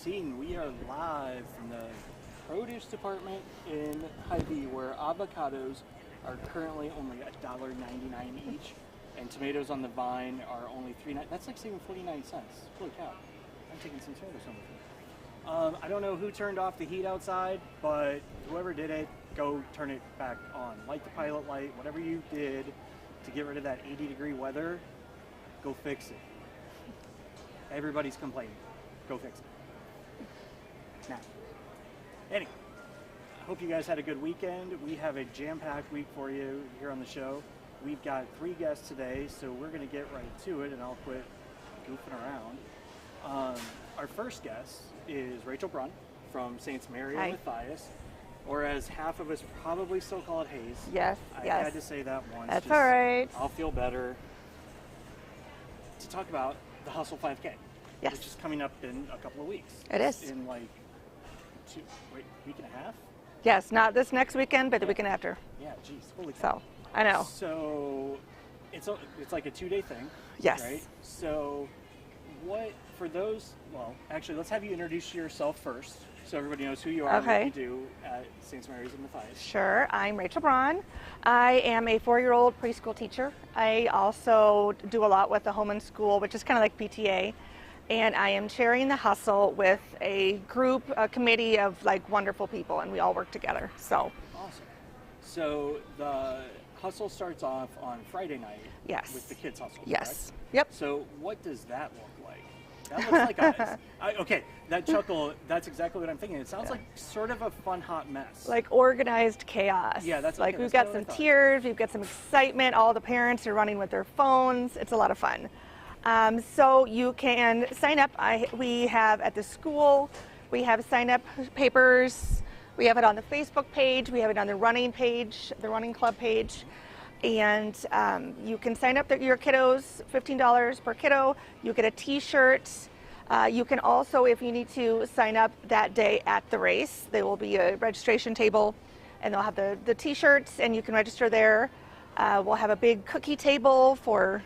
Muscatine. We are live from the produce department in Hy-Vee, where avocados are currently only $1.99 each, and tomatoes on the vine are only $3.99. That's like saving 49 cents. Holy cow! I'm taking some tomatoes home with me. I don't know who turned off the heat outside, but whoever did it, go turn it back on. Light the pilot light. Whatever you did to get rid of that 80-degree weather, go fix it. Everybody's complaining. Go fix it. Now, anyway, I hope you guys had a good weekend. We have a jam-packed week for you here on the show. We've got 3 guests today, so we're going to get right to it, and I'll quit goofing around. Our first guest is Rachael Braun from St. Mary and Matthias, or as half of us probably still call it Hayes. Yes, I had to say that once. That's all right. I'll feel better. To talk about the Hustle 5K. Yes. Which is coming up in a couple of weeks. It is. In like week and a half? Yes, not this next weekend, but the weekend after. Yeah, geez, holy cow. So, I know. So, it's like a 2-day thing. Yes. Right? So, for those, well, actually, let's have you introduce yourself first, so everybody knows who you are and what you do at St. Mary's and Matthias. Sure, I'm Rachael Braun. I am a 4-year-old preschool teacher. I also do a lot with the home and school, which is kind of like PTA. And I am chairing the Hustle with a group, a committee of like wonderful people, and we all work together. So awesome. So the Hustle starts off on Friday night. Yes. With the Kids Hustle. Yes. Correct? Yep. So what does that look like? That looks like okay, that chuckle, that's exactly what I'm thinking. It sounds like sort of a fun hot mess. Like organized chaos. Yeah, that's like okay, we've that's got some tears, we've got some excitement. All the parents are running with their phones. It's a lot of fun. So you can sign up. We have at the school, we have sign up papers. We have it on the Facebook page. We have it on the running page, the running club page. And you can sign up your kiddos, $15 per kiddo. You get a t-shirt. You can also, if you need to, sign up that day at the race. There will be a registration table, and they'll have the t-shirts, and you can register there. We'll have a big cookie table for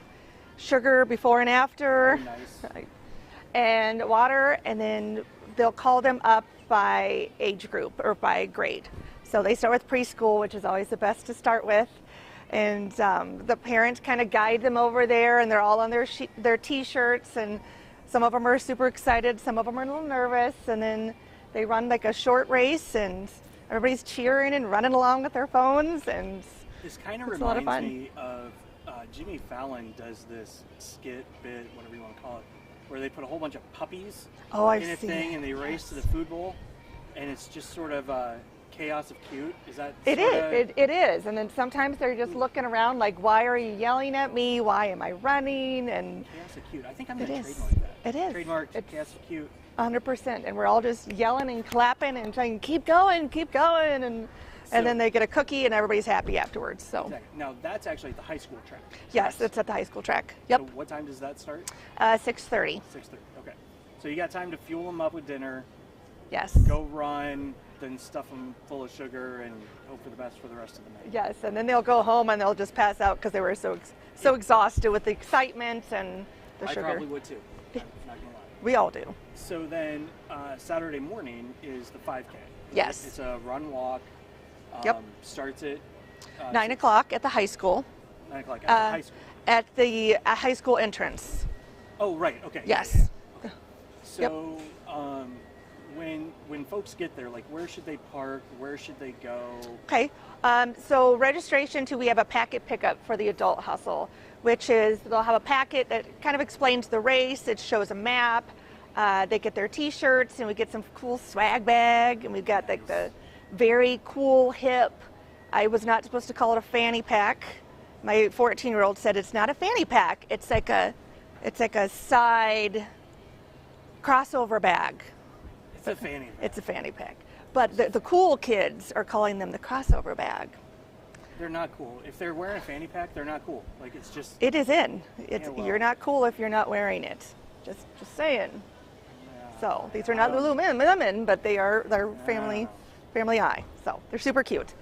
sugar before and after. Nice. And water, and then they'll call them up by age group or by grade. So they start with preschool, which is always the best to start with. And the parents kind of guide them over there, and they're all on their t-shirts, and some of them are super excited, some of them are a little nervous, and then they run like a short race, and everybody's cheering and running along with their phones, and this kind of reminds me of Jimmy Fallon does this skit bit, whatever you want to call it, where they put a whole bunch of puppies in a thing, and they race to the food bowl, and it's just sort of chaos of cute. Is that it is, and then sometimes they're just looking around like, why are you yelling at me? Why am I running? And chaos of cute. I think I'm going to trademark that. It is. Trademark chaos of cute. 100%, and we're all just yelling and clapping and trying to keep going, and then they get a cookie and everybody's happy afterwards. So exactly. Now that's actually at the high school track. Yes, it's at the high school track. Yep. So what time does that start? 6:30. 6:30. Okay. So you got time to fuel them up with dinner. Yes. Go run, then stuff them full of sugar and hope for the best for the rest of the night. Yes, and then they'll go home and they'll just pass out because they were so exhausted with the excitement and the sugar. I probably would too. I'm not gonna lie. We all do. So then Saturday morning is the 5K. Yes. It's a run walk. Yep. Starts at 9 o'clock at the high school. 9 o'clock at the high school. At the high school entrance. Oh, right. Okay. Yes. Okay. So when folks get there, like, where should they park? Where should they go? Okay. So registration we have a packet pickup for the adult hustle, which is they'll have a packet that kind of explains the race. It shows a map. They get their t-shirts, and we get some cool swag bag, and we've got like the very cool, hip. I was not supposed to call it a fanny pack. My 14-year-old said it's not a fanny pack. It's like a side crossover bag. It's a fanny pack. It's a fanny pack. But the cool kids are calling them the crossover bag. They're not cool. If they're wearing a fanny pack, they're not cool. Like, it's just. It is in. You're not cool if you're not wearing it. Just saying. Yeah. So these are not Lululemon, but they're family eye. So they're super cute.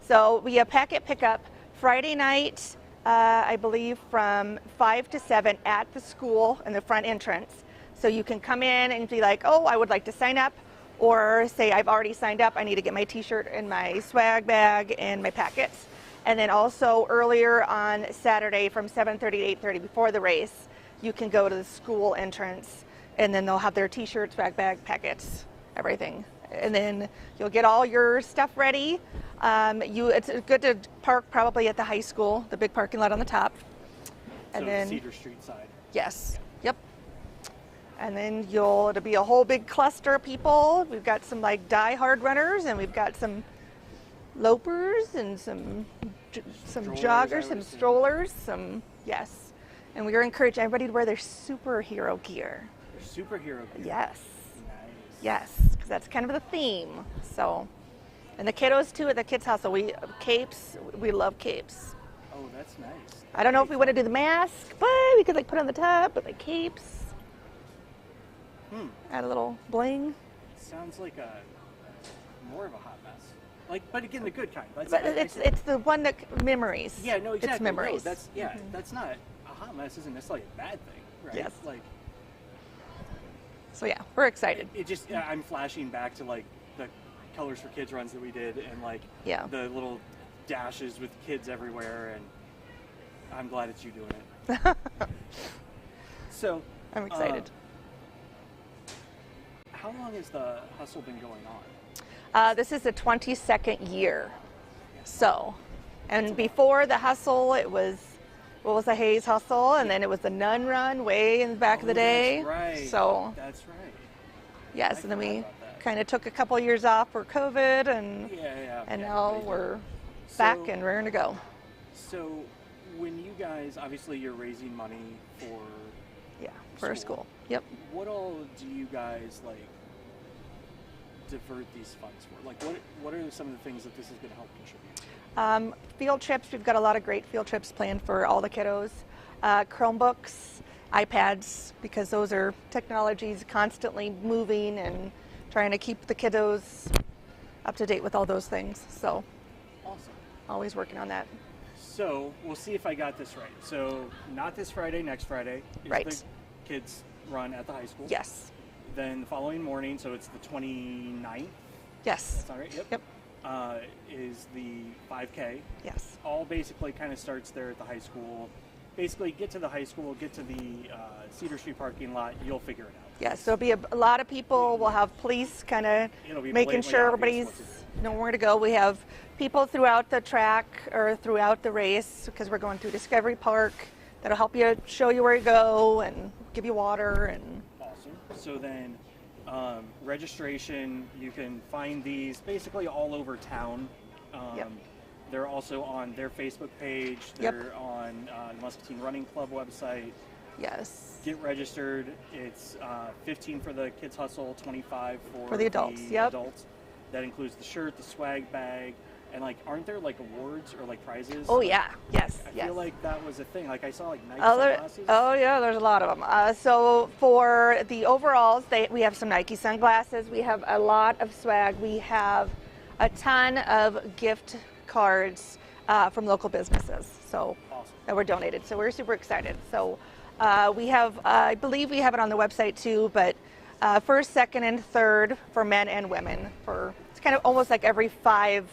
So we have packet pickup Friday night, I believe from 5 to 7 at the school in the front entrance. So you can come in and be like, oh, I would like to sign up, or say I've already signed up, I need to get my t-shirt and my swag bag and my packets. And then also earlier on Saturday from 7:30 to 8:30 before the race, you can go to the school entrance, and then they'll have their t-shirts, swag bag, packets, everything. And then you'll get all your stuff ready. It's good to park probably at the high school, the big parking lot on the top. And so then Cedar Street side. Yes. Yep. And then it'll be a whole big cluster of people. We've got some like die-hard runners, and we've got some lopers and some joggers, some strollers, yes. And we are encouraging everybody to wear their superhero gear. Their superhero gear. Yes. Nice. Yes, because that's kind of the theme. So, and the kiddos too at the kids' hustle. We love capes. Oh, that's nice. I don't know if we want to do the mask, but we could like put on the top with like capes. Add a little bling. Sounds like more of a hot mess. Like, but again, the good kind. But it's the one that memories. Yeah, no, exactly. It's memories. No, that's not a hot mess. Isn't necessarily a bad thing, right? Yes. Like. So yeah, we're excited. It just I'm flashing back to like the Colors for Kids runs that we did, and like the little dashes with kids everywhere, and I'm glad it's you doing it. So I'm excited. How long has the hustle been going on? This is the 22nd year. So, and before the hustle, it was, what was the Hayes Hustle? And then it was the Nun Run way in the back of the day. That's right. So, that's right. Yes, and then we kind of took a couple years off for COVID, and now we're back and raring to go. So, when you guys, obviously you're raising money for school. Yep. What all do you guys like divert these funds for? Like, what are some of the things that this is going to help contribute? Field trips. We've got a lot of great field trips planned for all the kiddos. Chromebooks, iPads, because those are technologies constantly moving, and trying to keep the kiddos up to date with all those things. So, awesome. Always working on that. So we'll see if I got this right. So not this Friday, next Friday is the kids run at the high school. Yes. Then the following morning, so it's the 29th. Yes. That's all right. Yep. Is the 5K. Yes. All basically kind of starts there at the high school. Basically, get to the high school, get to the Cedar Street parking lot. You'll figure it out. Yes. There'll be a lot of people. We'll have police kind of making sure everybody's know where to go. We have people throughout the track or throughout the race, because we're going through Discovery Park, that'll help you, show you where to go, and give you water. And awesome. So then registration, you can find these basically all over town. They're also on their Facebook page. They're on the Muscatine Running Club website. Yes. Get registered. It's $15 for the kids hustle, $25 for the adults. Adults. That includes the shirt, the swag bag, and like, aren't there like awards or like prizes? Oh yeah, yes. I feel like that was a thing. Like I saw like Nike sunglasses. Oh yeah, there's a lot of them. So for the overalls, we have some Nike sunglasses. We have a lot of swag. We have a ton of gift cards from local businesses. So that were donated. So we're super excited. So we have, I believe we have it on the website too, but first, second, and third for men and women. It's kind of almost like every 5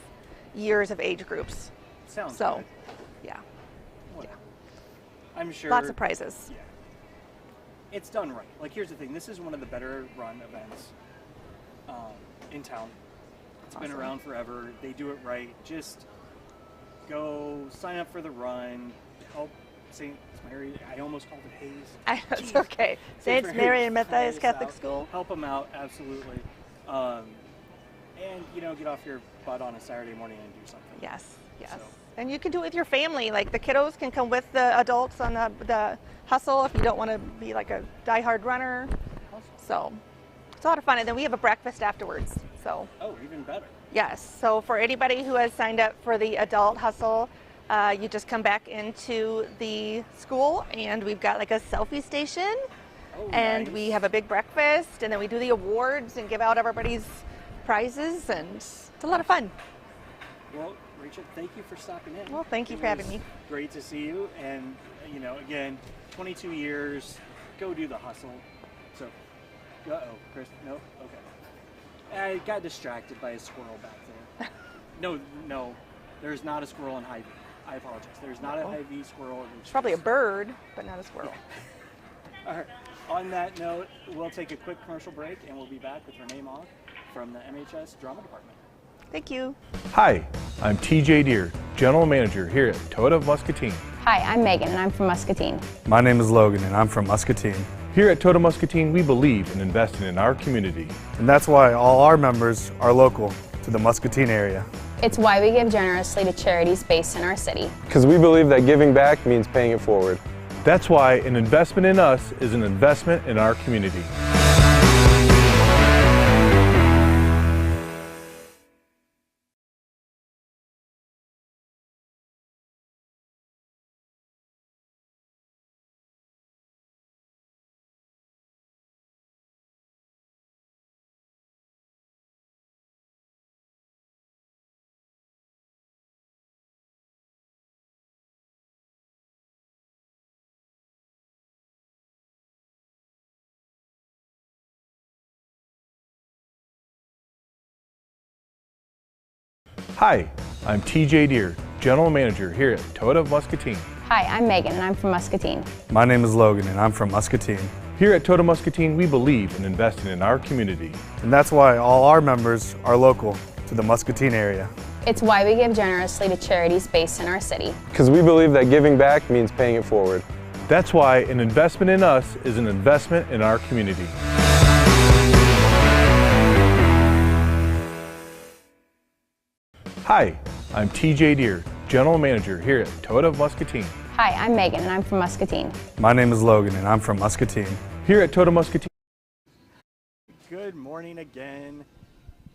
years of age groups. Sounds so, good. Yeah. Well, I'm sure. Lots of prizes. Yeah. It's done right. Like, here's the thing. This is one of the better run events in town. It's been around forever. They do it right. Just go sign up for the run. Help St. Mary. I almost called it Hayes. That's okay. St. Mary and Methodist Catholic School. Help them out, absolutely. And, get off your butt on a Saturday morning and do something. Yes, yes. So. And you can do it with your family. Like, the kiddos can come with the adults on the hustle if you don't want to be like a diehard runner. Awesome. So it's a lot of fun. And then we have a breakfast afterwards. So. Oh, even better. Yes. So for anybody who has signed up for the adult hustle, you just come back into the school, and we've got like a selfie station. Oh, and nice. we have a big breakfast, and then we do the awards and give out everybody's prizes, and it's a lot of fun. Well, Rachel, thank you for stopping in. Well, thank you for having me. Great to see you, and again, 22 years, go do the hustle. So Uh-oh, Chris, no? Okay. I got distracted by a squirrel back there. No, there's not a squirrel in Hy-Vee. I apologize. There's not a Hy-Vee squirrel. It's probably a bird, but not a squirrel. All right. On that note, we'll take a quick commercial break, and we'll be back with Rene Mauck from the MHS Drama Department. Thank you. Hi, I'm TJ Deere, General Manager here at Toyota of Muscatine. Hi, I'm Megan and I'm from Muscatine. My name is Logan and I'm from Muscatine. Here at Toyota Muscatine, we believe in investing in our community. And that's why all our members are local to the Muscatine area. It's why we give generously to charities based in our city. Because we believe that giving back means paying it forward. That's why an investment in us is an investment in our community. Hi, I'm TJ Deere, General Manager here at Toyota of Muscatine. Hi, I'm Megan and I'm from Muscatine. My name is Logan and I'm from Muscatine. Here at Toyota Muscatine, we believe in investing in our community. And that's why all our members are local to the Muscatine area. It's why we give generously to charities based in our city. Because we believe that giving back means paying it forward. That's why an investment in us is an investment in our community. Hi, I'm TJ Deere, General Manager here at Toyota of Muscatine. Hi, I'm Megan and I'm from Muscatine. My name is Logan and I'm from Muscatine. Here at Toyota Muscatine. Good morning again.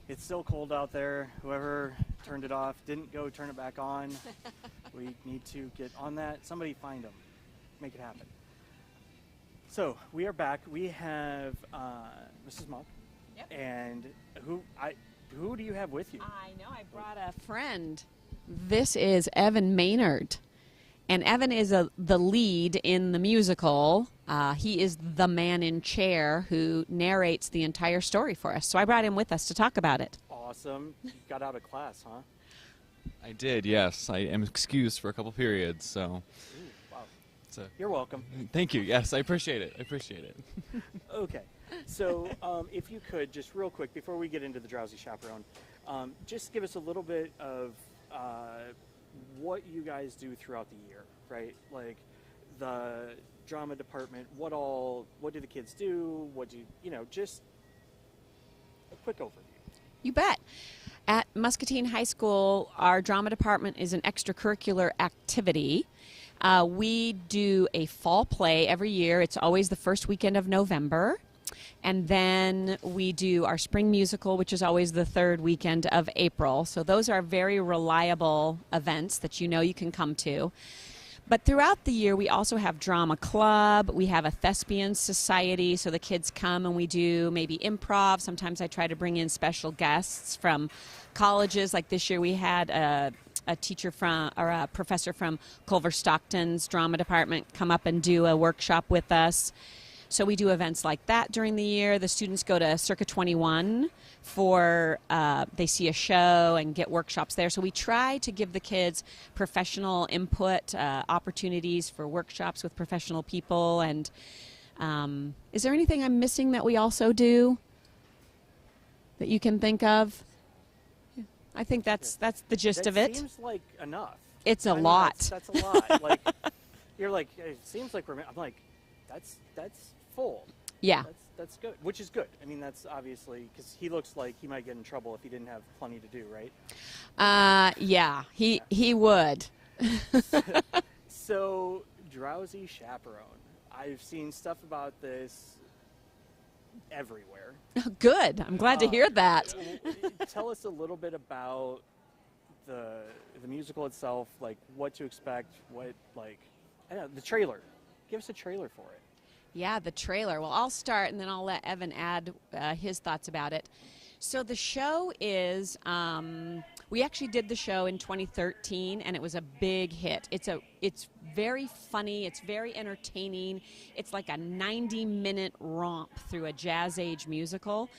It's still cold out there. Whoever turned it off didn't go turn it back on. We need to get on that. Somebody find them. Make it happen. So we are back. We have Mrs. Mauck. Yep. And who do you have with you? I know, I brought a friend. This is Evan Maynard. And Evan is the lead in the musical. He is the man in chair who narrates the entire story for us. So I brought him with us to talk about it. Awesome. You got out of class, huh? I did, yes. I am excused for a couple periods, so. Ooh, wow. So You're welcome. thank you. Yes, I appreciate it. I appreciate it. Okay. So if you could, just real quick, before we get into the Drowsy Chaperone, just give us a little bit of what you guys do throughout the year, right? Like the drama department, what do the kids do? What do just a quick overview. You bet. At Muscatine High School, our drama department is an extracurricular activity. We do a fall play every year. It's always the first weekend of November. And then we do our spring musical, which is always the third weekend of April. So those are very reliable events that you know you can come to. But throughout the year, we also have drama club. We have a thespian society, so the kids come and we do maybe improv. Sometimes I try to bring in special guests from colleges. Like this year, we had a teacher from, or a professor from Culver Stockton's drama department come up and do a workshop with us. So we do events like that during the year. The students go to Circa 21 for, they see a show and get workshops there. So we try to give the kids professional input, opportunities for workshops with professional people. And is there anything I'm missing that we also do that you can think of? I think that's the gist of it. Seems like enough. It's a lot. That's a lot. Like you're like, it seems like I'm like, that's full. Yeah. That's good, which is good. I mean, that's obviously because he looks like he might get in trouble if he didn't have plenty to do, right? Yeah, he would. So, Drowsy Chaperone. I've seen stuff about this everywhere. Good. I'm glad to hear that. Tell us a little bit about the musical itself, like what to expect, what I don't know, the trailer. Give us a trailer for it. Yeah, the trailer. Well, I'll start and then I'll let Evan add his thoughts about it. So the show is, we actually did the show in 2013 and it was a big hit. It's very funny. It's very entertaining. It's like a 90-minute romp through a jazz age musical.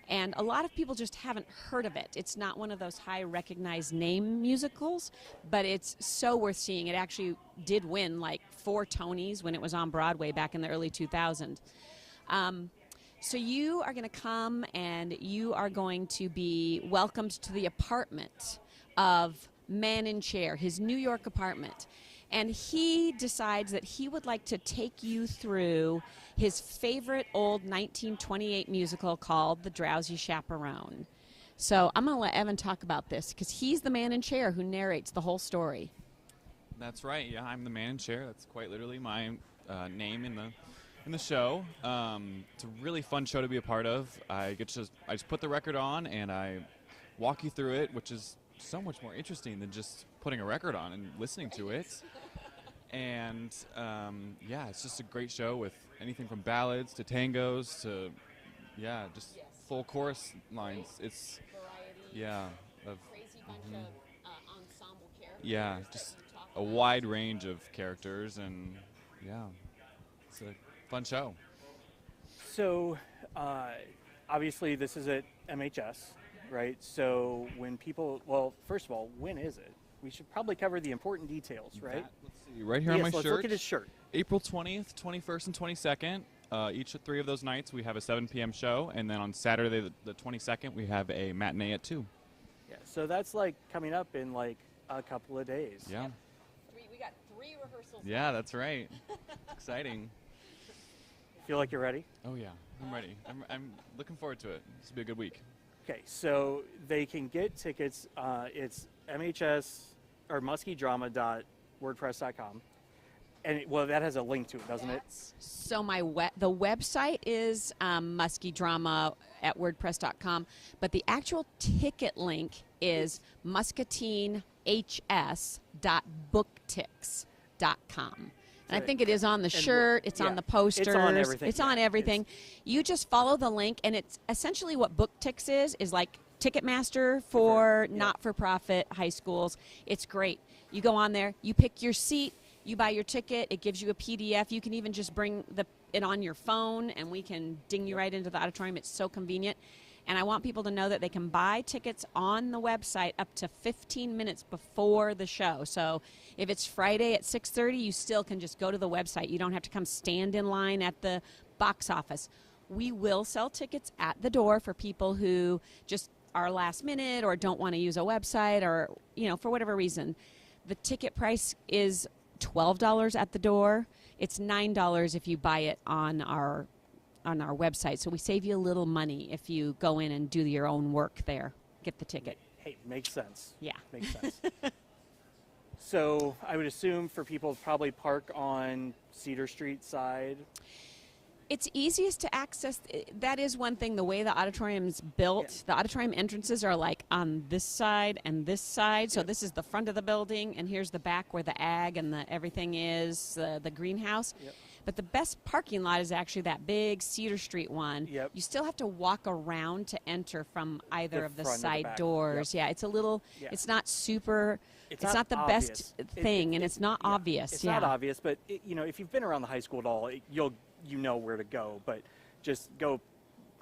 And a lot of people just haven't heard of it. It's not one of those high recognized name musicals, but it's so worth seeing. It actually did win like 4 Tonys when it was on Broadway back in the early 2000s. So you are going to come and you are going to be welcomed to the apartment of Man in Chair, his New York apartment. And he decides that he would like to take you through his favorite old 1928 musical called The Drowsy Chaperone. So I'm going to let Evan talk about this because he's the man in chair who narrates the whole story. That's right. Yeah, I'm the man in chair. That's quite literally my name in the show. It's a really fun show to be a part of. I just put the record on and I walk you through it, which is so much more interesting than just putting a record on and listening to it. And yeah, it's just a great show with anything from ballads to tangos to just full chorus lines. It's Crazy bunch of ensemble characters. Yeah, just a wide range of characters, and it's a fun show. So, obviously, this is at MHS, right? So, when people, first of all, when is it? We should probably cover the important details, right? Let's see, right here on my let's shirt. Look at his shirt. April 20th, 21st, and 22nd. Each of 3 of those nights, we have a 7 p.m. show, and then on Saturday, the 22nd, we have a matinee at 2. Yeah, so that's like coming up in like a couple of days. Yeah. Yep. We got 3 rehearsals. Yeah, that's right. Exciting. Feel like you're ready? Oh yeah, I'm ready. I'm looking forward to it. This will be a good week. Okay, so they can get tickets. It's MHS or muskiedrama.wordpress.com. And that has a link to it, doesn't it? So the website is muskiedrama at wordpress.com, but the actual ticket link is muscatinehs.booktix.com. And I think it is on the shirt, it's on the posters, it's on everything. It's on everything. You just follow the link, and it's essentially what BookTix is like Ticketmaster for not-for-profit high schools. It's great. You go on there, you pick your seat, you buy your ticket, it gives you a PDF. You can even just bring it on your phone, and we can ding you right into the auditorium. It's so convenient. And I want people to know that they can buy tickets on the website up to 15 minutes before the show. So if it's Friday at 6:30, you still can just go to the website. You don't have to come stand in line at the box office. We will sell tickets at the door for people who just are last minute or don't want to use a website or, for whatever reason. The ticket price is $12 at the door. It's $9 if you buy it on our website. So we save you a little money if you go in and do your own work there. Get the ticket. Hey, makes sense. Yeah. Makes sense. So I would assume for people to probably park on Cedar Street side. It's easiest to access. That is one thing, the way the auditorium's built. The auditorium entrances are like on this side and this side. So this is the front of the building, and here's the back where the ag and everything is, the greenhouse. Yep. But the best parking lot is actually that big Cedar Street one. Yep. You still have to walk around to enter from either of the front or the side back. doors. Yep. Yeah, it's a little, it's not super, it's not the obvious. best thing, and it's not obvious. It's not obvious, but if you've been around the high school at all, you know where to go. But just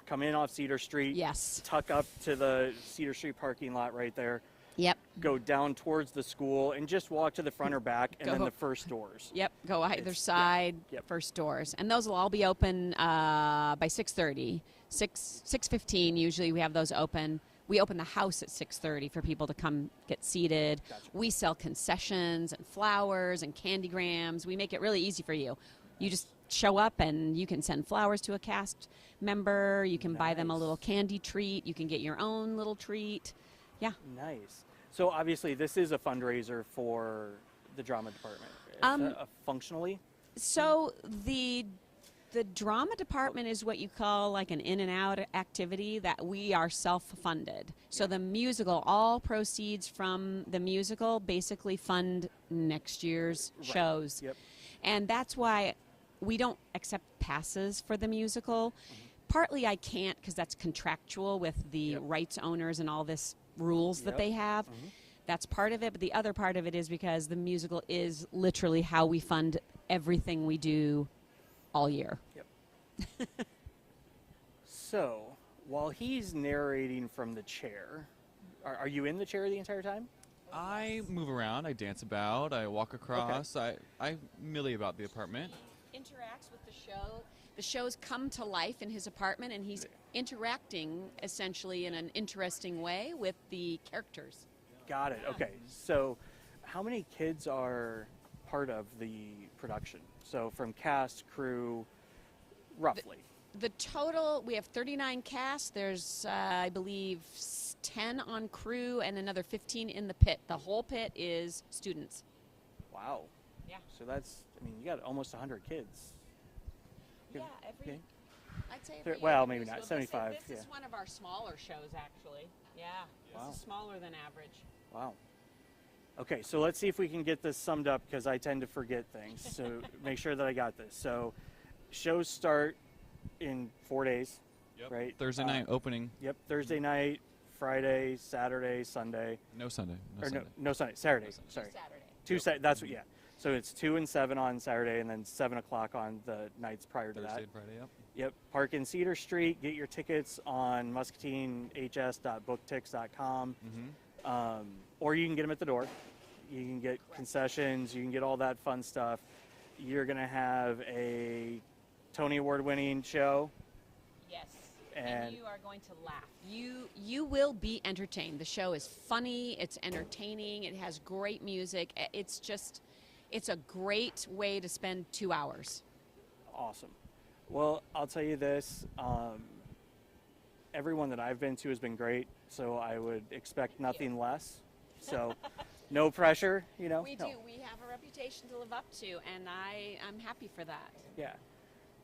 come in off Cedar Street. Yes. Tuck up to the Cedar Street parking lot right there. Yep. Go down towards the school and just walk to the front or back, and then the first doors. Yep, go either side, first doors. And those will all be open by 6:30. 6:15 usually we have those open. We open the house at 6:30 for people to come get seated. Gotcha. We sell concessions and flowers and candygrams. We make it really easy for you. You just show up and you can send flowers to a cast member. You can buy them a little candy treat. You can get your own little treat. Yeah. Nice. So obviously this is a fundraiser for the drama department. Functionally? So the drama department is what you call like an in and out activity that we are self-funded. So the musical, all proceeds from the musical basically fund next year's shows. Yep. And that's why we don't accept passes for the musical. Partly I can't because that's contractual with the rights owners and all this rules that they have. That's part of it, but the other part of it is because the musical is literally how we fund everything we do all year. Yep. So, while he's narrating from the chair, are you in the chair the entire time? I move around, I dance about, I walk across, I millie about the apartment. He interacts with the show. The shows come to life in his apartment, and he's interacting essentially in an interesting way with the characters. Got it. Okay. So, how many kids are part of the production? So, from cast, crew, roughly. The total, we have 39 cast. There's, I believe, 10 on crew and another 15 in the pit. The whole pit is students. Wow. Yeah. So that's, I mean, you got almost 100 kids. Yeah, Okay. I'd say Well, maybe not, 75, This is one of our smaller shows, actually. Yeah, Wow. this is smaller than average. Wow. Okay, so let's see if we can get this summed up because I tend to forget things. So make sure that I got this. So shows start in 4 days, Yep. right? Thursday night opening. Yep, Thursday night, Friday, Saturday, Sunday. No Sunday. No Or Sunday. no Sunday, Saturday. Sorry. Saturday. That's what, yeah. So it's 2 and 7 on Saturday and then 7 o'clock on the nights prior to Thursday that. and Friday, yep. Yep, park in Cedar Street. Get your tickets on muscatinehs.booktix.com. Or you can get them at the door. You can get concessions. You can get all that fun stuff. You're going to have a Tony Award-winning show. Yes. And you are going to laugh. You will be entertained. The show is funny. It's entertaining. It has great music. It's a great way to spend 2 hours. Awesome. Well, I'll tell you this. Everyone that I've been to has been great, so I would expect nothing less. So no pressure, you know. We No. do. We have a reputation to live up to, and I'm happy for that. Yeah.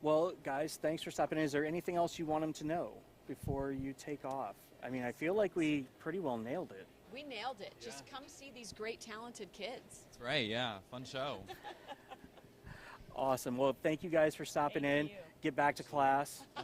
Well, guys, thanks for stopping in. Is there anything else you want them to know before you take off? I mean, I feel like we pretty well nailed it. We nailed it. Just come see these great, talented kids. That's right, yeah. Fun show. Awesome. Well, thank you guys for stopping in. you. Get back to class. I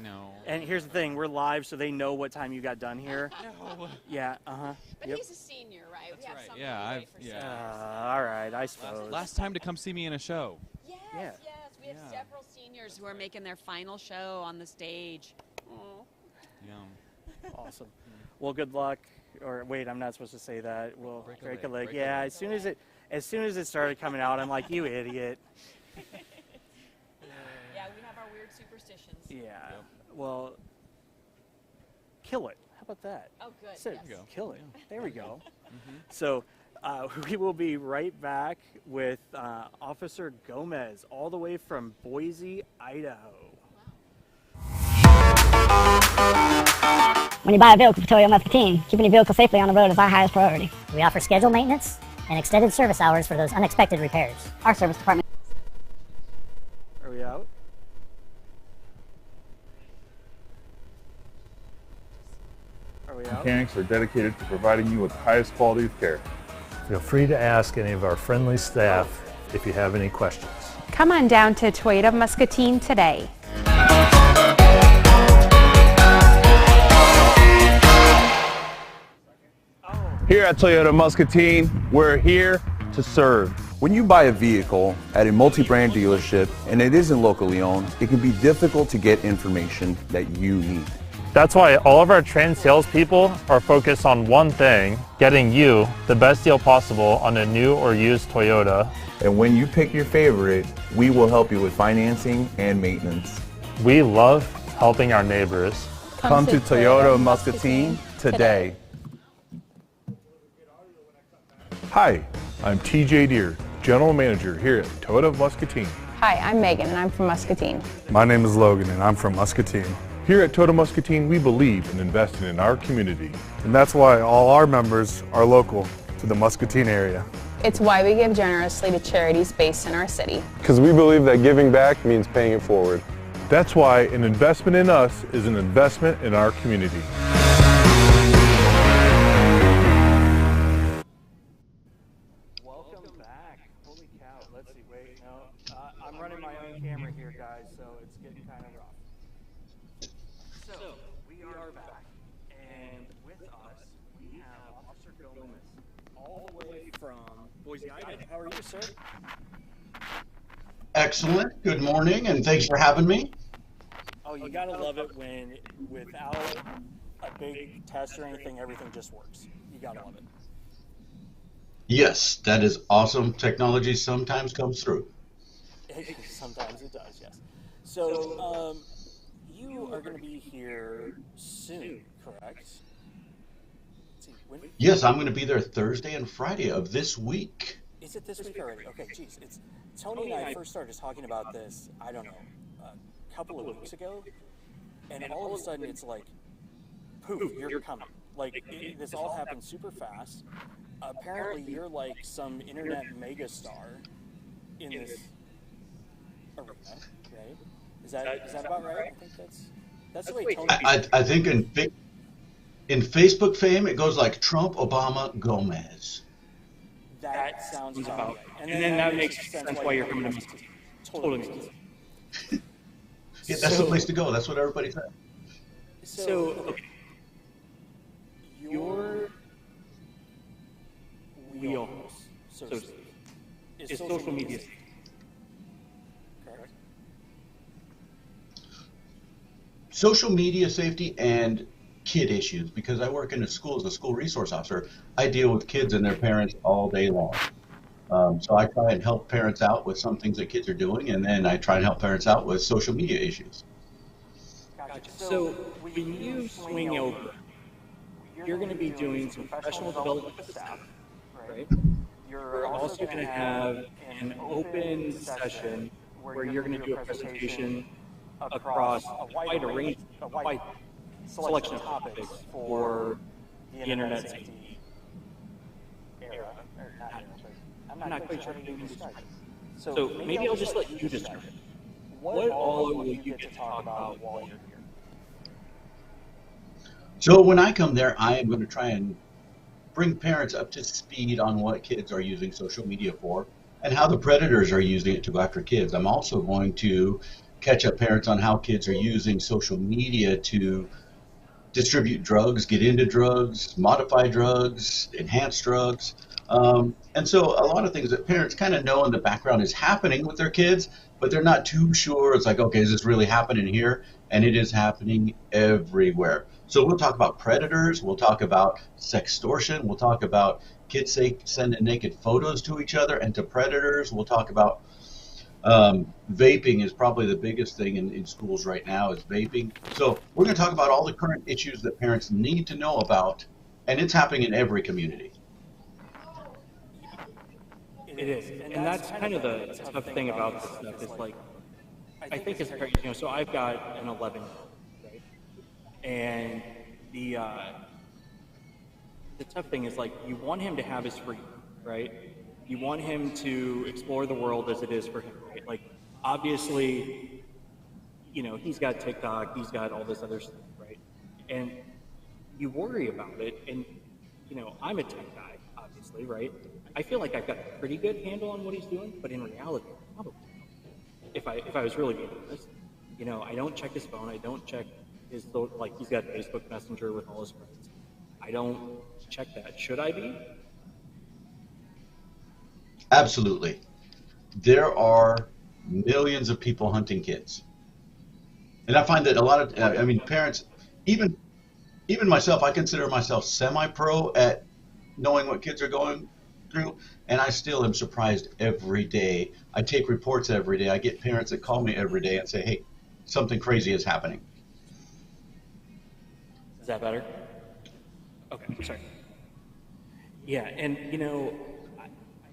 know. And here's the thing, we're live, so they know what time you got done here. No. Yeah, uh-huh. But Yep. he's a senior, right? That's we have right. something Yeah, to I've- wait for yeah. seniors. All right, I suppose. Last time to come see me in a show. Yes, Yeah. yes. We have Yeah. several seniors who are making their final show on the stage. Aw. Yeah. Awesome. Well, good luck. Or wait, I'm not supposed to say that. We'll break a leg. break a Yeah, leg. as soon as it started coming out, I'm like, you idiot. Yeah, we have our weird superstitions. Yeah. Well, kill it. How about that? Oh, good. So, yes. There you go. kill it. There we go. So we will be right back with Officer Gomez, all the way from Boise, Idaho. When you buy a vehicle for Toyota Muscatine, keeping your vehicle safely on the road is our highest priority. We offer scheduled maintenance and extended service hours for those unexpected repairs. Our service department. Are we out? Are we out? Mechanics are dedicated to providing you with the highest quality of care. Feel free to ask any of our friendly staff if you have any questions. Come on down to Toyota Muscatine today. Here at Toyota Muscatine, we're here to serve. When you buy a vehicle at a multi-brand dealership and it isn't locally owned, it can be difficult to get information that you need. That's why all of our trained salespeople are focused on one thing, getting you the best deal possible on a new or used Toyota. And when you pick your favorite, we will help you with financing and maintenance. We love helping our neighbors. Come to Toyota Muscatine today. Hi, I'm TJ Deere, General Manager here at Toyota Muscatine. Hi, I'm Megan and I'm from Muscatine. My name is Logan and I'm from Muscatine. Here at Toyota Muscatine, we believe in investing in our community. And that's why all our members are local to the Muscatine area. It's why we give generously to charities based in our city. Because we believe that giving back means paying it forward. That's why an investment in us is an investment in our community. Welcome back. Holy cow. Let's see. Wait, no. I'm running my own camera here, guys, so it's getting kind of rough. So, we are back. And with us, we have Officer Gomez. from Boise, Idaho. How are you, sir? Excellent. Good morning, and thanks for having me. Oh, you gotta love it when, without a big test or anything, everything just works. You gotta love it. Yes, that is awesome. Technology sometimes comes through. Sometimes it does, yes. So, you are going to be here soon, correct? Let's see, when? Yes, I'm going to be there Thursday and Friday of this week. Is it this week already? Okay, geez. It's Tony and I first started talking about this, I don't know, a couple of weeks ago, and all of a sudden it's like, poof, you're coming. Like, this all happened super fast. Apparently, you're like some internet megastar in this arena, right? Is that about right? I think that's the way Tony. I think in Facebook fame, it goes like Trump, Obama, Gomez. That sounds about right. And then that makes sense why you're coming to Muscatine. Totally makes sense. Yeah, that's the place to go. That's what everybody said. So, okay. Your wheelhouse, so to speak, is social media. Correct? Social media safety and kid issues, because I work in a school as a school resource officer. I deal with kids and their parents all day long. So I try and help parents out with some things that kids are doing, and then I try and help parents out with social media issues. Gotcha. So when you swing over, you're going to be doing some professional development with staff, right? You're also going to have an open session where you're going to do a presentation across a wide selection of topics for the internet safety era, or not era, but I'm not quite sure how to describe it. So maybe I'll just let you describe it. What all will you get to talk about while you're here? So when I come there, I am going to try and bring parents up to speed on what kids are using social media for and how the predators are using it to go after kids. I'm also going to catch up parents on how kids are using social media to distribute drugs, get into drugs, modify drugs, enhance drugs. And so a lot of things that parents kind of know in the background is happening with their kids, but they're not too sure. It's like, okay, is this really happening here? And it is happening everywhere. So we'll talk about predators, we'll talk about sextortion, we'll talk about kids sending naked photos to each other and to predators. We'll talk about vaping is probably the biggest thing in schools right now is vaping. So we're going to talk about all the current issues that parents need to know about, and it's happening in every community. It is, and that's kind of the tough thing about this stuff is like, I think it's great, so I've got an 11-year-old, right? And the tough thing is like, you want him to have his freedom, right? You want him to explore the world as it is for him, right? Like, obviously, he's got TikTok, he's got all this other stuff, right? And you worry about it, and, I'm a tech guy, obviously, right? I feel like I've got a pretty good handle on what he's doing, but in reality, probably if I was really being honest, I don't check his phone, I don't check his, like, he's got Facebook Messenger with all his friends. I don't check that. Should I be? Absolutely. There are millions of people hunting kids. And I find that a lot of, parents, even myself, I consider myself semi-pro at knowing what kids are going through, and I still am surprised every day. I take reports every day. I get parents that call me every day and say, hey, something crazy is happening. Is that better? Okay, sorry. Yeah, and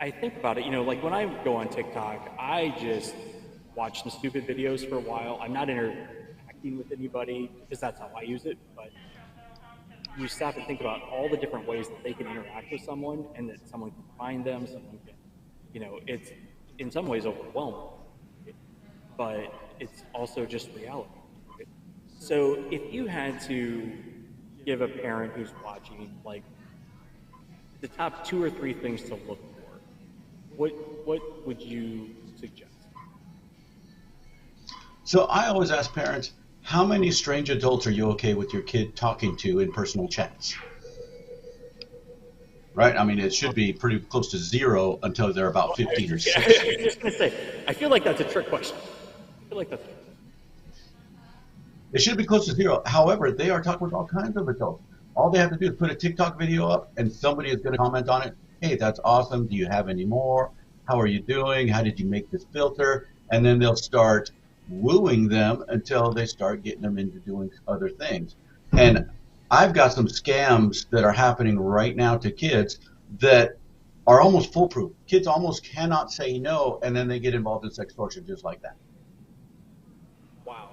I think about it, like when I go on TikTok, I just watch some stupid videos for a while. I'm not interacting with anybody because that's how I use it, but you stop and think about all the different ways that they can interact with someone and that someone can find them, someone can, it's in some ways overwhelming, but it's also just reality. Right? So if you had to give a parent who's watching, like, the top 2 or 3 things to look for, what would you suggest? So I always ask parents, how many strange adults are you okay with your kid talking to in personal chats? right? I mean, it should be pretty close to 0 until they're about 15 or 16. I was just going to say, I feel like that's a trick question. I feel like that's. It should be close to 0. However, they are talking with all kinds of adults. All they have to do is put a TikTok video up, and somebody is going to comment on it. Hey, that's awesome. Do you have any more? How are you doing? How did you make this filter? And then they'll start wooing them until they start getting them into doing other things. And I've got some scams that are happening right now to kids that are almost foolproof. Kids almost cannot say no, and then they get involved in sextortion just like that. Wow.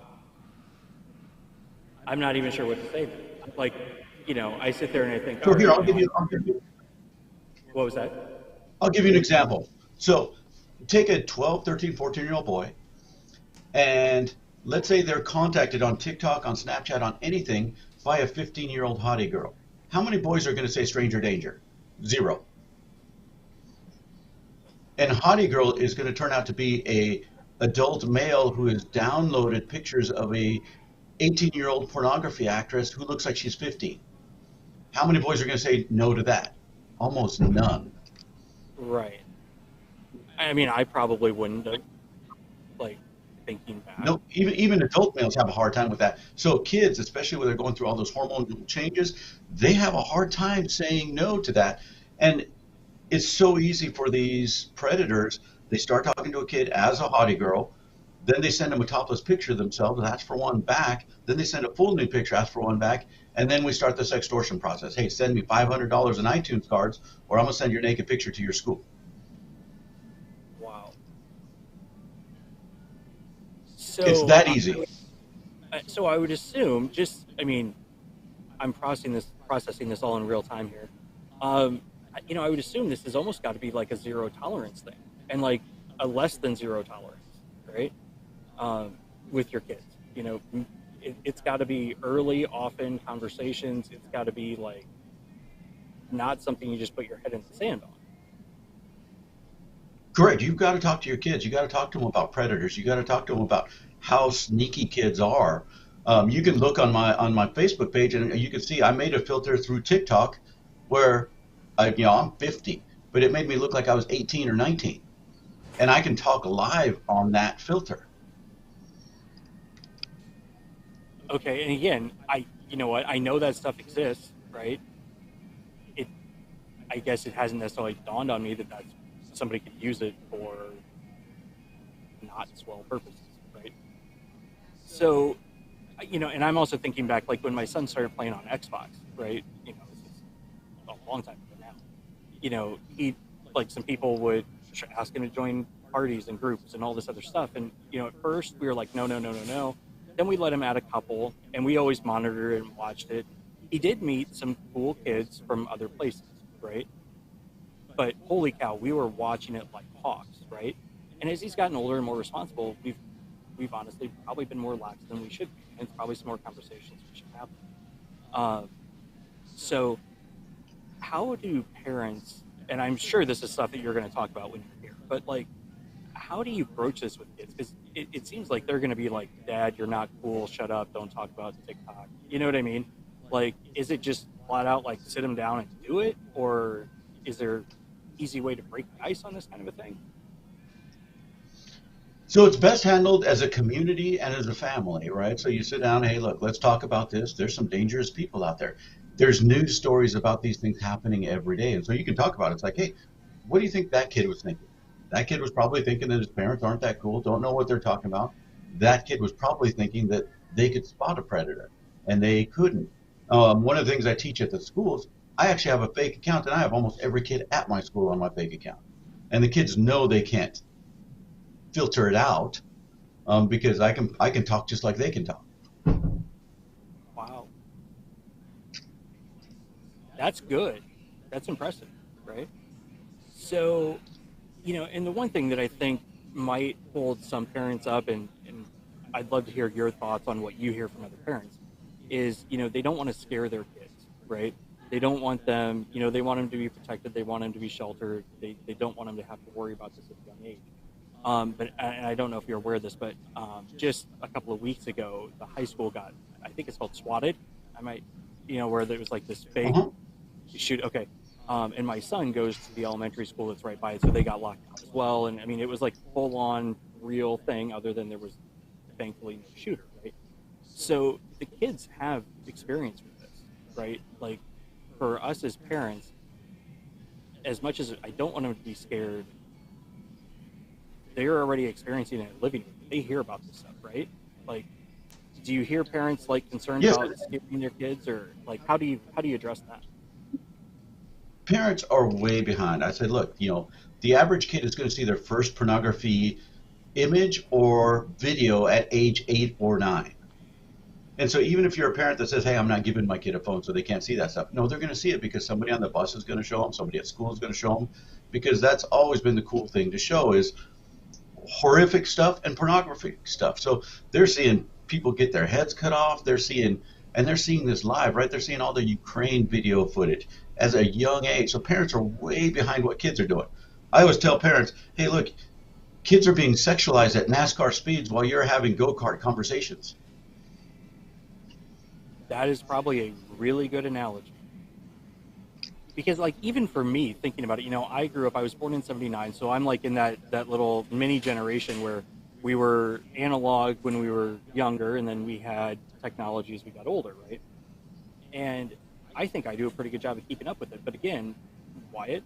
I'm not even sure what to say. Like, you know, I sit there and I think. So here, I'll give you. What was that? I'll give you an example. So take a 12, 13, 14-year-old boy, and let's say they're contacted on TikTok, on Snapchat, on anything by a 15-year-old hottie girl. How many boys are going to say stranger danger? 0. And hottie girl is going to turn out to be a adult male who has downloaded pictures of a 18-year-old pornography actress who looks like she's 15. How many boys are going to say no to that? Almost none. Right. I mean, I probably wouldn't have, like, thinking back. No, even adult males have a hard time with that. So kids, especially when they're going through all those hormonal changes, they have a hard time saying no to that. And it's so easy for these predators. They start talking to a kid as a hottie girl, then they send them a topless picture of themselves and ask for one back. Then they send a full nude picture, ask for one back, and then we start the sextortion process. Hey, send me $500 in iTunes cards, or I'm gonna send your naked picture to your school. Wow. So it's that easy. So I would assume, I mean, I'm processing this all in real time here. You know, I would assume this has almost got to be like a zero tolerance thing, and like a less than zero tolerance, right? With your kids, you know, it's got to be early, often conversations. It's got to be like not something you just put your head in the sand on. Correct. You've got to talk to your kids. You got to talk to them about predators. You got to talk to them about how sneaky kids are. You can look on my Facebook page, and you can see I made a filter through TikTok where, I'm 50, but it made me look like I was 18 or 19, and I can talk live on that filter. Okay, and again, you know what? I know that stuff exists, right? I guess it hasn't necessarily dawned on me that somebody could use it for not swell purposes, right? So, you know, and I'm also thinking back, like when my son started playing on Xbox, right? You know, this is a long time ago now. You know, some people would ask him to join parties and groups and all this other stuff. And, you know, at first we were like, no. Then we let him add a couple, and we always monitored it and watched it. He did meet some cool kids from other places, right? But holy cow, we were watching it like hawks, right? And as he's gotten older and more responsible, we've honestly probably been more lax than we should be. And it's probably some more conversations we should have. So how do parents, and I'm sure this is stuff that you're going to talk about when you're here, but like, how do you broach this with kids? Because it seems like they're going to be like, Dad, you're not cool, shut up, don't talk about TikTok. You know what I mean? Like, is it just flat out like sit them down and do it? Or is there an easy way to break the ice on this kind of a thing? So it's best handled as a community and as a family, right? So you sit down, hey, look, let's talk about this. There's some dangerous people out there. There's news stories about these things happening every day. And so you can talk about it. It's like, hey, what do you think that kid was thinking? That kid was probably thinking that his parents aren't that cool, don't know what they're talking about. That kid was probably thinking that they could spot a predator, and they couldn't. One of the things I teach at the schools, I actually have a fake account, and I have almost every kid at my school on my fake account. And the kids know they can't filter it out because I can talk just like they can talk. Wow. That's good. That's impressive, right? So, you know, and the one thing that I think might hold some parents up, and I'd love to hear your thoughts on what you hear from other parents, is, you know, they don't want to scare their kids, right? They don't want them, you know, they want them to be protected. They want them to be sheltered. They don't want them to have to worry about this at a young age. But and I don't know if you're aware of this, but just a couple of weeks ago, the high school got, I think it's called swatted. I might, you know, where there was like this big shoot. Okay. And my son goes to the elementary school that's right by it, so they got locked out as well. And I mean, it was like full on real thing, other than there was thankfully no shooter, right? So the kids have experience with this, right? Like for us as parents, as much as I don't want them to be scared, they're already experiencing it, living with it. They hear about this stuff, right? Like, do you hear parents like concerned about scaring their kids, or like how do you address that? Parents are way behind. I said, look, the average kid is going to see their first pornography image or video at age 8 or 9. And so even if you're a parent that says, hey, I'm not giving my kid a phone so they can't see that stuff, no, they're going to see it because somebody on the bus is going to show them, somebody at school is going to show them, because that's always been the cool thing to show is horrific stuff and pornography stuff. So they're seeing people get their heads cut off. They're seeing this live, right? They're seeing all the Ukraine video footage as a young age. So parents are way behind what kids are doing. I always tell parents, hey, look, kids are being sexualized at NASCAR speeds while you're having go-kart conversations. That is probably a really good analogy. Because like even for me, thinking about it, I was born in 79, so I'm like in that little mini generation where we were analog when we were younger, and then we had technology as we got older, right? And I think I do a pretty good job of keeping up with it. But again, Wyatt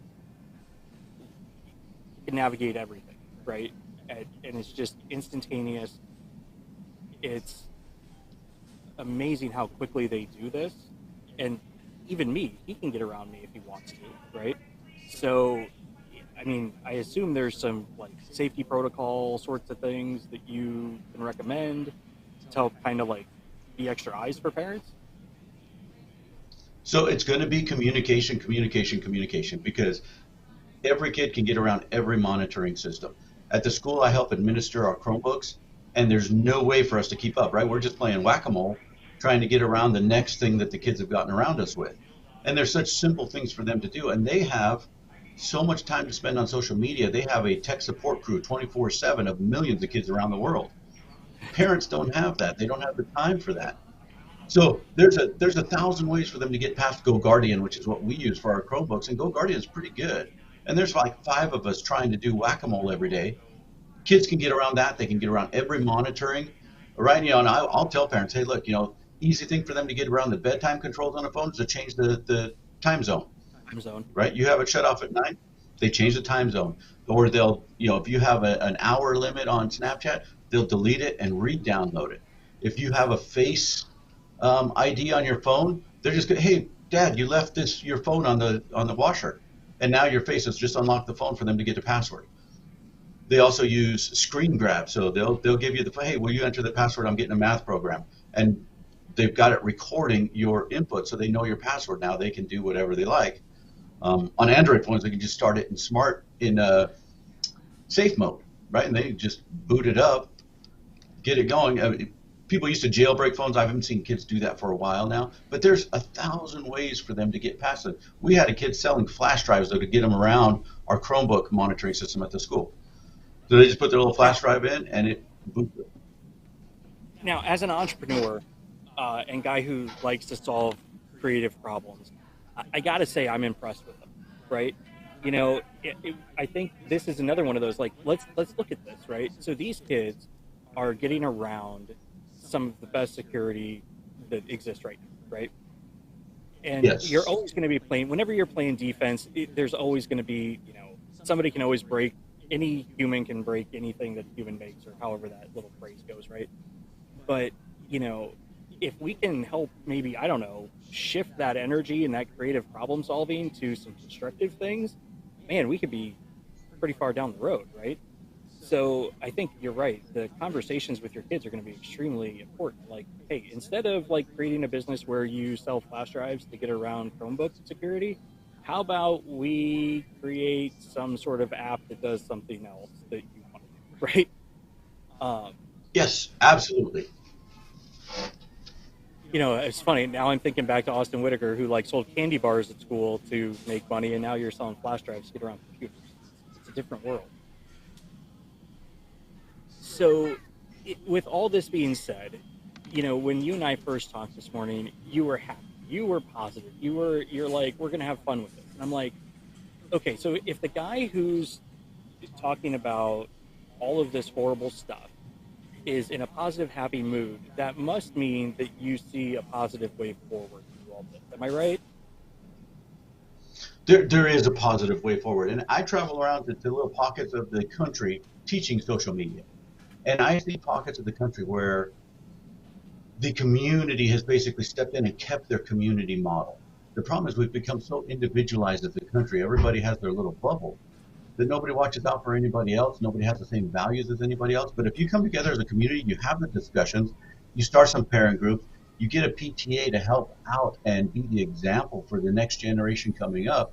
can navigate everything, right? And it's just instantaneous. It's amazing how quickly they do this. And even me, he can get around me if he wants to, right? So, I mean, I assume there's some like safety protocol sorts of things that you can recommend to help kind of like be extra eyes for parents. So it's going to be communication, because every kid can get around every monitoring system. At the school, I help administer our Chromebooks, and there's no way for us to keep up, right? We're just playing whack-a-mole, trying to get around the next thing that the kids have gotten around us with. And there's such simple things for them to do. And they have so much time to spend on social media. They have a tech support crew 24/7 of millions of kids around the world. Parents don't have that. They don't have the time for that. So there's 1,000 ways for them to get past GoGuardian, which is what we use for our Chromebooks. And GoGuardian is pretty good. And there's like 5 of us trying to do whack-a-mole every day. Kids can get around that. They can get around every monitoring, right? And I'll tell parents, hey, look, easy thing for them to get around the bedtime controls on a phone is to change the time zone. Right? You have it shut off at 9, they change the time zone. Or they'll, if you have an hour limit on Snapchat, they'll delete it and re-download it. If you have a face ID on your phone, they're just going, hey, Dad, you left your phone on the washer, and now your face has just unlocked the phone for them to get the password. They also use screen grab, so they'll give you hey, will you enter the password? I'm getting a math program, and they've got it recording your input, so they know your password. Now they can do whatever they like. On Android phones, they can just start it in safe mode, right? And they just boot it up, get it going. I mean, people used to jailbreak phones. I haven't seen kids do that for a while now, but there's 1,000 ways for them to get past it. We had a kid selling flash drives though to get them around our Chromebook monitoring system at the school. So they just put their little flash drive in and it boots it. Now, as an entrepreneur and guy who likes to solve creative problems, I got to say I'm impressed with them, right? I think this is another one of those, like, let's look at this, right? So these kids are getting around some of the best security that exists right now, right? And yes. You're always going to be playing, whenever you're playing defense, there's always going to be, somebody can always break, any human can break anything that a human makes, or however that little phrase goes, right? But, if we can help maybe, I don't know, shift that energy and that creative problem solving to some constructive things, man, we could be pretty far down the road, right? So I think you're right. The conversations with your kids are going to be extremely important. Like, hey, instead of like creating a business where you sell flash drives to get around Chromebook security, how about we create some sort of app that does something else that you want to do, right? Yes, absolutely. It's funny. Now I'm thinking back to Austin Whitaker, who like sold candy bars at school to make money, and now you're selling flash drives to get around computers. It's a different world. So, with all this being said, when you and I first talked this morning, you were happy, you were positive, you're like, we're gonna have fun with this. And I'm like, okay, so if the guy who's talking about all of this horrible stuff is in a positive, happy mood, that must mean that you see a positive way forward through all this. Am I right? There is a positive way forward. And I travel around to little pockets of the country teaching social media. And I see pockets of the country where the community has basically stepped in and kept their community model. The problem is we've become so individualized as a country. Everybody has their little bubble that nobody watches out for anybody else. Nobody has the same values as anybody else. But if you come together as a community, you have the discussions, you start some parent groups, you get a PTA to help out and be the example for the next generation coming up,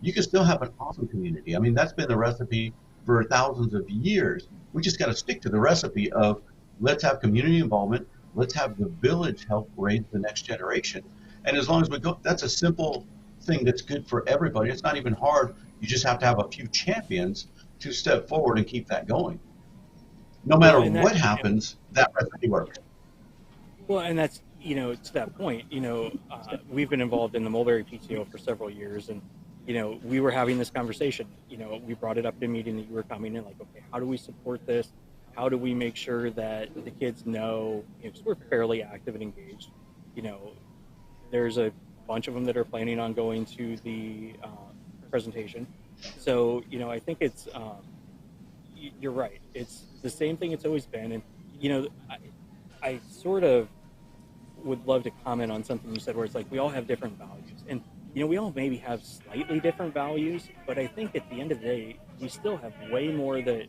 you can still have an awesome community. I mean, that's been the recipe for thousands of years. We just got to stick to the recipe of let's have community involvement, let's have the village help raise the next generation. And as long as we go, that's a simple thing that's good for everybody. It's not even hard. You just have to have a few champions to step forward and keep that going. No matter what happens, that recipe works. Well, and that's, to that point, we've been involved in the Mulberry PTO for several years, and, we were having this conversation. We brought it up in a meeting that you were coming in, like, okay, how do we support this? How do we make sure that the kids know, because we're fairly active and engaged, there's a bunch of them that are planning on going to the presentation. So, I think it's, you're right. It's the same thing it's always been. And, I sort of would love to comment on something you said where it's like, we all have different values. And, we all maybe have slightly different values, but I think at the end of the day, we still have way more that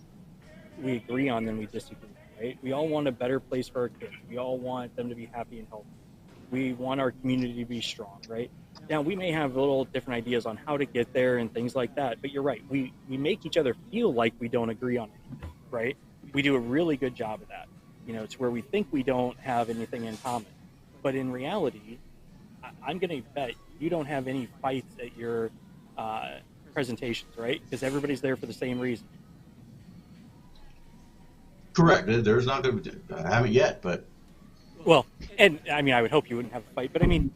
we agree on than we disagree, right? We all want a better place for our kids. We all want them to be happy and healthy. We want our community to be strong, right? Now, we may have little different ideas on how to get there and things like that, but you're right. We make each other feel like we don't agree on anything, right? We do a really good job of that. It's where we think we don't have anything in common. But in reality, I'm going to bet you don't have any fights at your presentations, right? Because everybody's there for the same reason. Correct. There's not going to be, I haven't yet, but. Well, and I mean, I would hope you wouldn't have a fight, but I mean,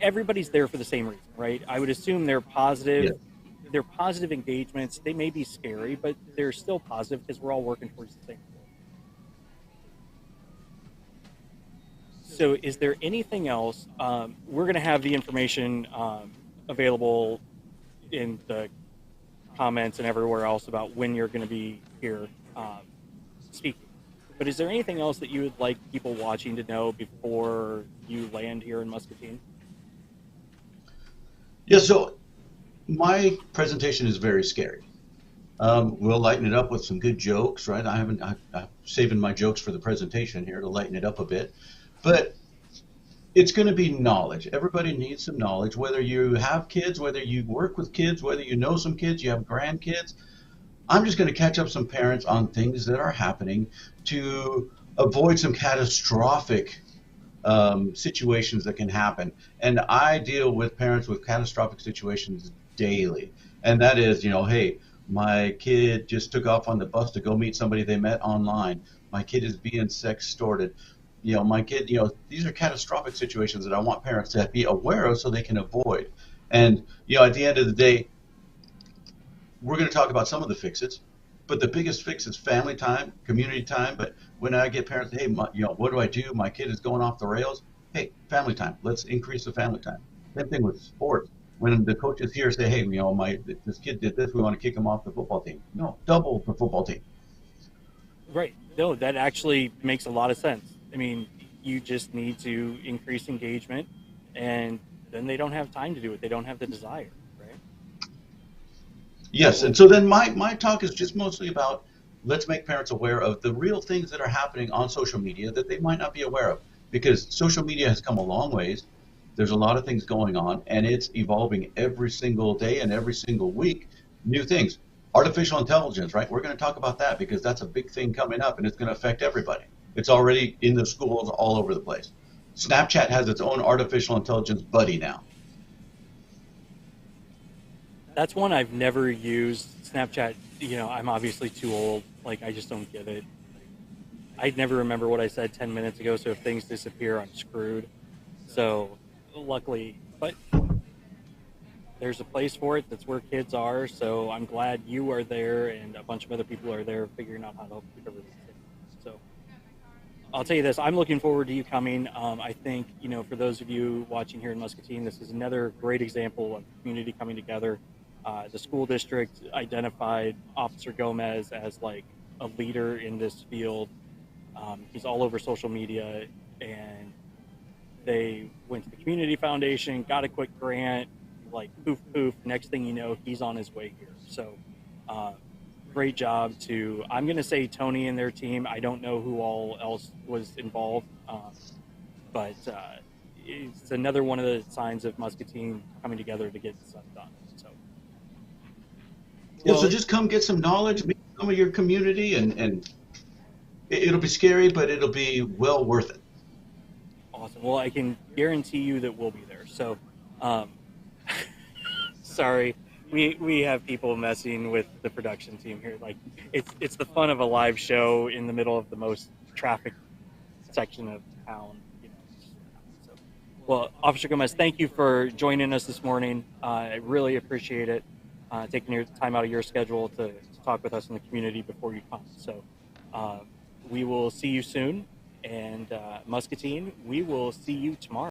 everybody's there for the same reason, right? I would assume they're positive. Yeah. They're positive engagements. They may be scary, but they're still positive because we're all working towards the same goal. So is there anything else? We're going to have the information available in the comments and everywhere else about when you're going to be here speaking. But is there anything else that you would like people watching to know before you land here in Muscatine? Yeah, so my presentation is very scary. We'll lighten it up with some good jokes, right? I'm saving my jokes for the presentation here to lighten it up a bit. But it's going to be knowledge. Everybody needs some knowledge, whether you have kids, whether you work with kids, whether you know some kids, you have grandkids. I'm just going to catch up some parents on things that are happening to avoid some catastrophic situations that can happen. And I deal with parents with catastrophic situations daily. And that is, hey, my kid just took off on the bus to go meet somebody they met online. My kid is being sextorted. My kid, these are catastrophic situations that I want parents to be aware of so they can avoid. And, at the end of the day, we're going to talk about some of the fixes, but the biggest fix is family time, community time. But when I get parents, hey, what do I do? My kid is going off the rails. Hey, family time. Let's increase the family time. Same thing with sports. When the coaches here say, hey, this kid did this, we want to kick him off the football team. No, double the football team. Right. No, that actually makes a lot of sense. I mean, you just need to increase engagement, and then they don't have time to do it. They don't have the desire, right? Yes, and so then my talk is just mostly about let's make parents aware of the real things that are happening on social media that they might not be aware of, because social media has come a long ways. There's a lot of things going on, and it's evolving every single day and every single week, new things. Artificial intelligence, right? We're going to talk about that because that's a big thing coming up, and it's going to affect everybody. It's already in the schools all over the place. Snapchat has its own artificial intelligence buddy now. That's one I've never used. Snapchat, I'm obviously too old. Like, I just don't get it. I'd never remember what I said 10 minutes ago, so if things disappear, I'm screwed. So, luckily, but there's a place for it. That's where kids are. So I'm glad you are there and a bunch of other people are there figuring out how to help keep everything safe. So I'll tell you this, I'm looking forward to you coming. I think, for those of you watching here in Muscatine, this is another great example of community coming together. The school district identified Officer Gomez as like a leader in this field. He's all over social media, and they went to the community foundation, got a quick grant, like poof poof, next thing you know, he's on his way here. So great job to, I'm going to say Tony and their team. I don't know who all else was involved, but it's another one of the signs of Muscatine coming together to get stuff done. So yeah, so just come get some knowledge, meet some of your community, and it'll be scary, but it'll be well worth it. Awesome. Well, I can guarantee you that we'll be there. So, sorry, we have people messing with the production team here. Like, it's the fun of a live show in the middle of the most trafficked section of town. So, well, Officer Gomez, thank you for joining us this morning. I really appreciate it, taking your time out of your schedule to talk with us in the community before you come. So, we will see you soon. And Muscatine, we will see you tomorrow.